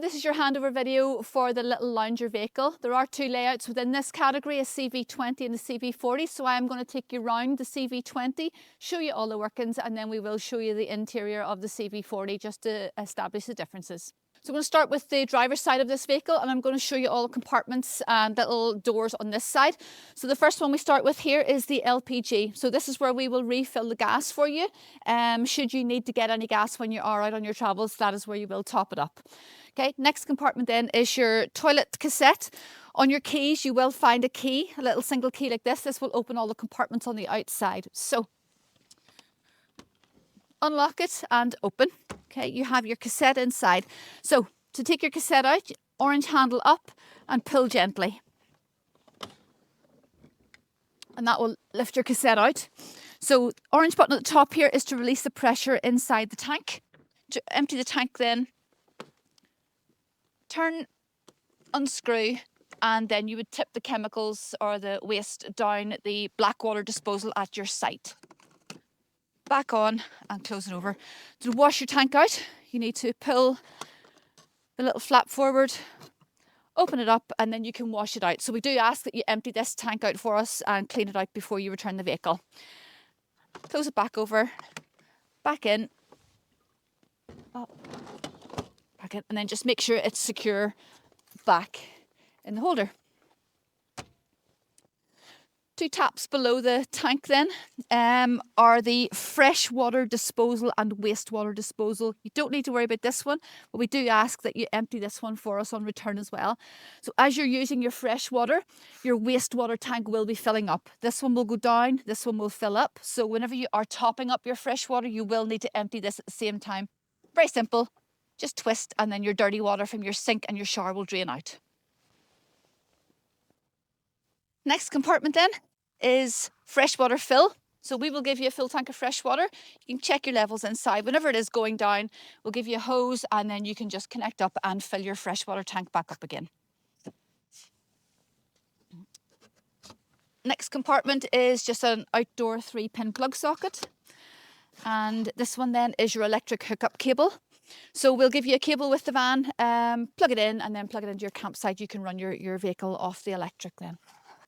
this is your handover video for the little lounger vehicle. There are two layouts within this category, a CV20 and a CV40. So I am going to take you around the CV20, show you all the workings, and then we will show you the interior of the CV40 just to establish the differences. So I'm going to start with the driver's side of this vehicle, and I'm going to show you all the compartments and little doors on this side. So the first one we start with here is the LPG. So this is where we will refill the gas for you. Should you need to get any gas when you are out on your travels, that is where you will top it up. Okay, next compartment then is your toilet cassette. On your keys, you will find a key, a little single key like this. This will open all the compartments on the outside. So unlock it and open. Okay, you have your cassette inside. So to take your cassette out, orange handle up and pull gently. And that will lift your cassette out. So orange button at the top here is to release the pressure inside the tank. To empty the tank then, turn, unscrew, and then you would tip the chemicals or the waste down the black water disposal at your site. Back on and close it over. To wash your tank out, you need to pull the little flap forward, open it up, and then you can wash it out. So we do ask that you empty this tank out for us and clean it out before you return the vehicle. Close it back over, back in, up, back in, and then just make sure it's secure back in the holder. Two taps below the tank then are the freshwater disposal and wastewater disposal. You don't need to worry about this one, but we do ask that you empty this one for us on return as well. So as you're using your fresh water, your wastewater tank will be filling up. This one will go down, this one will fill up. So whenever you are topping up your fresh water, you will need to empty this at the same time. Very simple, just twist and then your dirty water from your sink and your shower will drain out. Next compartment then is freshwater fill. So we will give you a full tank of fresh water. You can check your levels inside. Whenever it is going down, we'll give you a hose and then you can just connect up and fill your freshwater tank back up again. Next compartment is just an outdoor 3-pin plug socket. And this one then is your electric hookup cable. So we'll give you a cable with the van, plug it in and then plug it into your campsite. You can run your vehicle off the electric then.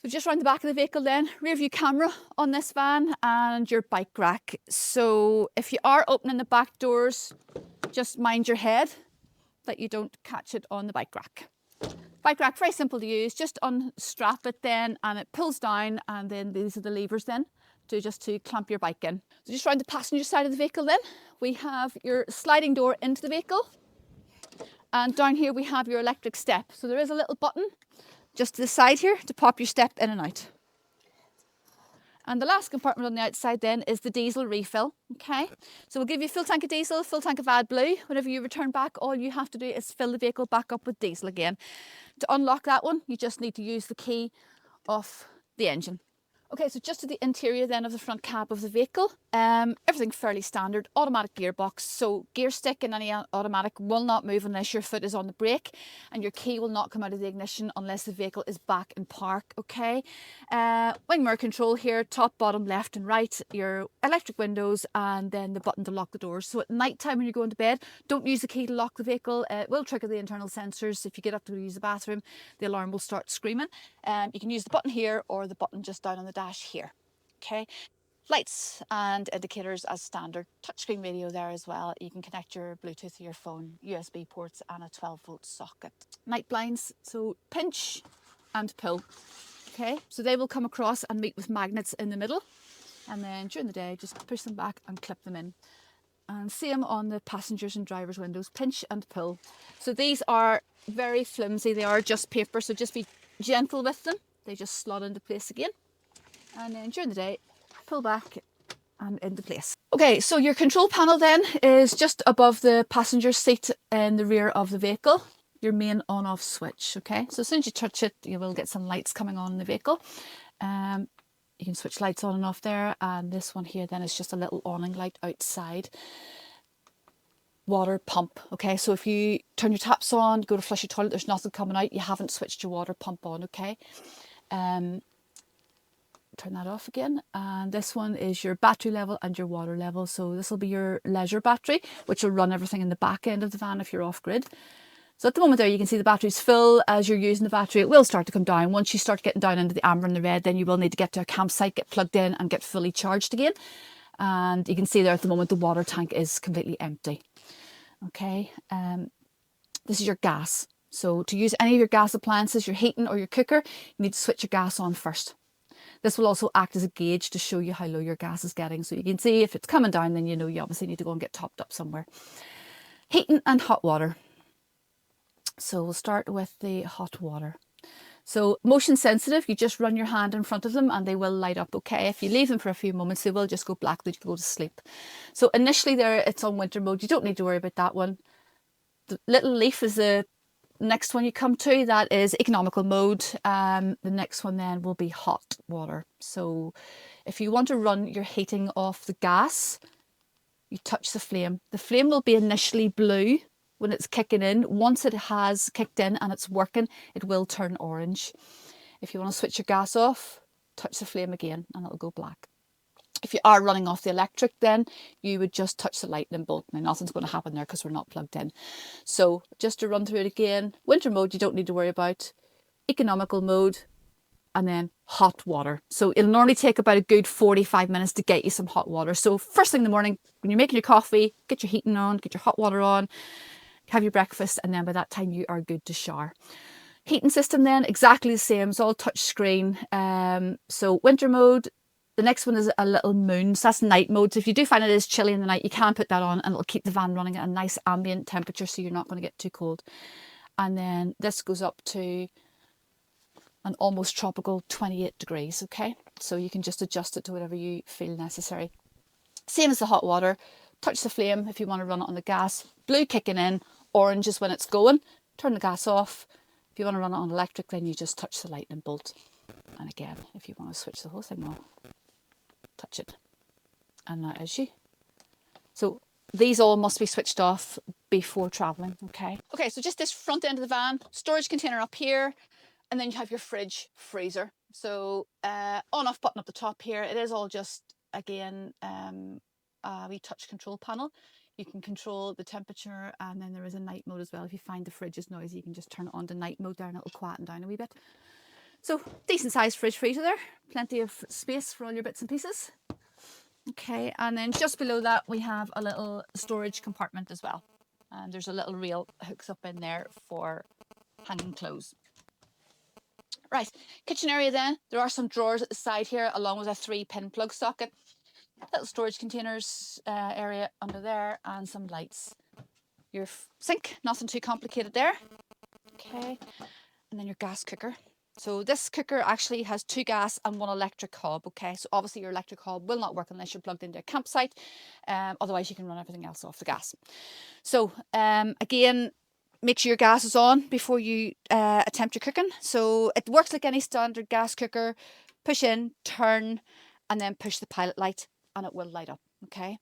So just around the back of the vehicle then, rear view camera on this van and your bike rack. So if you are opening the back doors, just mind your head that you don't catch it on the bike rack. Bike rack, very simple to use, just unstrap it then and it pulls down and then these are the levers then to clamp your bike in. So just around the passenger side of the vehicle then, we have your sliding door into the vehicle and down here we have your electric step. So there is a little button just to the side here to pop your step in and out. And the last compartment on the outside then is the diesel refill, okay? So we'll give you a full tank of diesel, full tank of AdBlue. Whenever you return back, all you have to do is fill the vehicle back up with diesel again. To unlock that one, you just need to use the key off the engine. Okay, so just to the interior then of the front cab of the vehicle, everything fairly standard, automatic gearbox, so gear stick and any automatic will not move unless your foot is on the brake and your key will not come out of the ignition unless the vehicle is back in park, okay? Wing mirror control here, top, bottom, left and right, your electric windows and then the button to lock the doors. So at night time when you're going to bed, don't use the key to lock the vehicle, it will trigger the internal sensors. If you get up to use the bathroom, the alarm will start screaming. You can use the button here or the button just down on the dash here, okay? Lights and indicators as standard. Touchscreen radio there as well. You can connect your Bluetooth to your phone, USB ports and a 12-volt socket. Night blinds, so pinch and pull, okay? So they will come across and meet with magnets in the middle and then during the day just push them back and clip them in. And same on the passengers and drivers windows, pinch and pull. So these are very flimsy, they are just paper, so just be gentle with them. They just slot into place again. And then during the day, pull back and into place. Okay, so your control panel then is just above the passenger seat in the rear of the vehicle, your main on-off switch, okay? So as soon as you touch it, you will get some lights coming on in the vehicle. You can switch lights on and off there, and this one here then is just a little awning light outside. Water pump, okay? So if you turn your taps on, go to flush your toilet, there's nothing coming out, you haven't switched your water pump on, okay? Turn that off again, and this one is your battery level and your water level. So this will be your leisure battery, which will run everything in the back end of the van if you're off grid. So at the moment there, you can see the battery's full. As you're using the battery, it will start to come down. Once you start getting down into the amber and the red, then you will need to get to a campsite, get plugged in and get fully charged again. And you can see there at the moment, the water tank is completely empty. Okay, this is your gas. So to use any of your gas appliances, your heating or your cooker, you need to switch your gas on first. This will also act as a gauge to show you how low your gas is getting. So you can see if it's coming down, then you know you obviously need to go and get topped up somewhere. Heating and hot water. So we'll start with the hot water. So motion sensitive, you just run your hand in front of them and they will light up, okay? If you leave them for a few moments, they will just go black, they go to sleep. So initially there, it's on winter mode. You don't need to worry about that one. The little leaf is the next one you come to. That is economical mode. The next one then will be hot water. So if you want to run your heating off the gas, you touch the flame. The flame will be initially blue when it's kicking in. Once it has kicked in and it's working, it will turn orange. If you want to switch your gas off, touch the flame again and it'll go black. If you are running off the electric, then you would just touch the lightning bolt. Now nothing's going to happen there because we're not plugged in. So just to run through it again, winter mode you don't need to worry about, economical mode, and then hot water. So it'll normally take about a good 45 minutes to get you some hot water. So first thing in the morning, when you're making your coffee, get your heating on, get your hot water on, have your breakfast, and then by that time you are good to shower. Heating system then, exactly the same, it's all touch screen. So winter mode, the next one is a little moon, so that's night mode. So if you do find it is chilly in the night, you can put that on and it'll keep the van running at a nice ambient temperature so you're not going to get too cold. And then this goes up to an almost tropical 28 degrees, okay? So you can just adjust it to whatever you feel necessary. Same as the hot water, touch the flame if you want to run it on the gas. Blue kicking in, orange is when it's going. Turn the gas off. If you want to run it on electric, then you just touch the lightning bolt. And again, if you want to switch the whole thing on, touch it. And that is you. So these all must be switched off before travelling, okay? Okay, so just this front end of the van, storage container up here, and then you have your fridge, freezer. So on-off button up the top here, it is all just, again, a wee touch control panel. You can control the temperature, and then there is a night mode as well. If you find the fridge is noisy, you can just turn it on to night mode there and it'll quieten down a wee bit. So decent sized fridge freezer there, plenty of space for all your bits and pieces. Okay, and then just below that we have a little storage compartment as well. And there's a little rail hooks up in there for hanging clothes. Right, kitchen area then, there are some drawers at the side here along with a 3-pin plug socket. Little storage containers area under there and some lights. Your sink, nothing too complicated there. Okay, and then your gas cooker. So this cooker actually has 2 gas and 1 electric hob, okay? So obviously your electric hob will not work unless you're plugged into a campsite. Otherwise you can run everything else off the gas. So again, make sure your gas is on before you attempt your cooking. So it works like any standard gas cooker. Push in, turn, and then push the pilot light and it will light up, okay?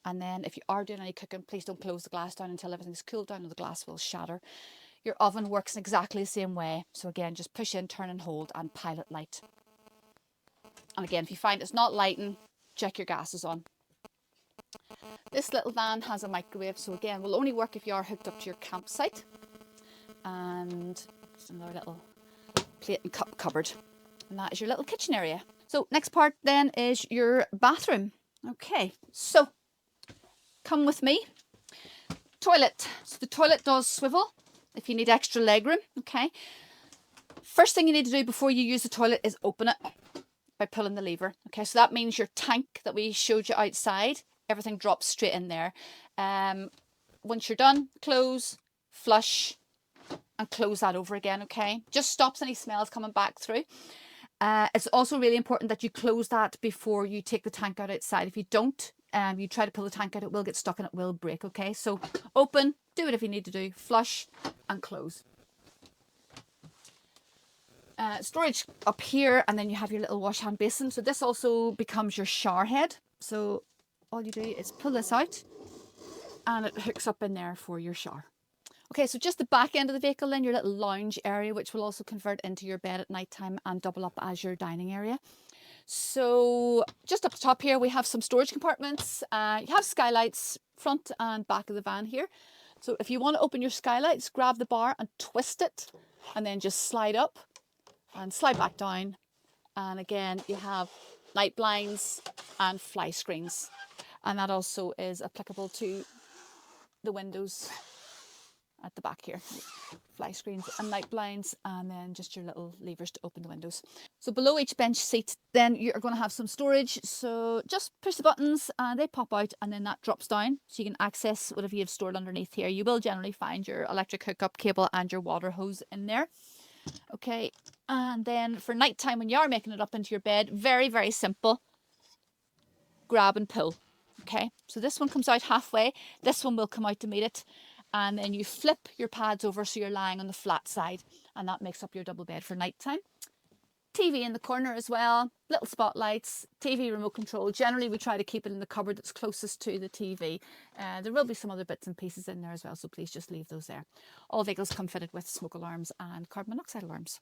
And then if you are doing any cooking, please don't close the glass down until everything's cooled down or the glass will shatter. Your oven works in exactly the same way. So again, just push in, turn and hold and pilot light. And again, if you find it's not lighting, check your gas is on. This little van has a microwave. So again, will only work if you are hooked up to your campsite. And just another little plate and cup cupboard. And that is your little kitchen area. So next part then is your bathroom. Okay, so come with me. Toilet. So the toilet does swivel if you need extra legroom, okay? First thing you need to do before you use the toilet is open it by pulling the lever. Okay, so that means your tank that we showed you outside, everything drops straight in there. Once you're done, close, flush, and close that over again, okay? Just stops any smells coming back through. It's also really important that you close that before you take the tank out outside. If you don't, you try to pull the tank out, it will get stuck and it will break, okay? So open, do whatever you need to do, flush and close. Storage up here, and then you have your little wash hand basin. So this also becomes your shower head. So all you do is pull this out and it hooks up in there for your shower. Okay, so just the back end of the vehicle then, your little lounge area, which will also convert into your bed at night time and double up as your dining area. So just up the top here, we have some storage compartments. You have skylights front and back of the van here. So if you want to open your skylights, grab the bar and twist it, and then just slide up and slide back down. And again, you have night blinds and fly screens. And that also is applicable to the windows at the back here. Fly screens and night blinds, and then just your little levers to open the windows. So below each bench seat, then you're going to have some storage. So just push the buttons and they pop out, and then that drops down so you can access whatever you've stored underneath here. You will generally find your electric hookup cable and your water hose in there. Okay, and then for night time when you are making it up into your bed, very, very simple. Grab and pull. Okay, so this one comes out halfway. This one will come out to meet it. And then you flip your pads over so you're lying on the flat side, and that makes up your double bed for nighttime. TV in the corner as well, little spotlights, TV remote control. Generally we try to keep it in the cupboard that's closest to the TV. There will be some other bits and pieces in there as well, so please just leave those there. All vehicles come fitted with smoke alarms and carbon monoxide alarms.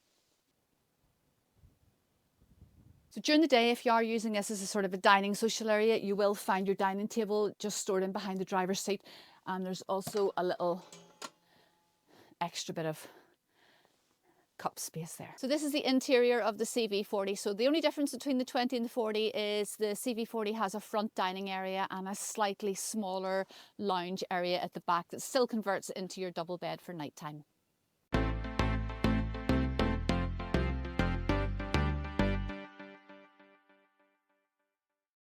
So during the day, if you are using this as a sort of a dining social area, you will find your dining table just stored in behind the driver's seat. And there's also a little extra bit of cup space there. So this is the interior of the CV40. So the only difference between the 20 and the 40 is the CV40 has a front dining area and a slightly smaller lounge area at the back that still converts into your double bed for nighttime.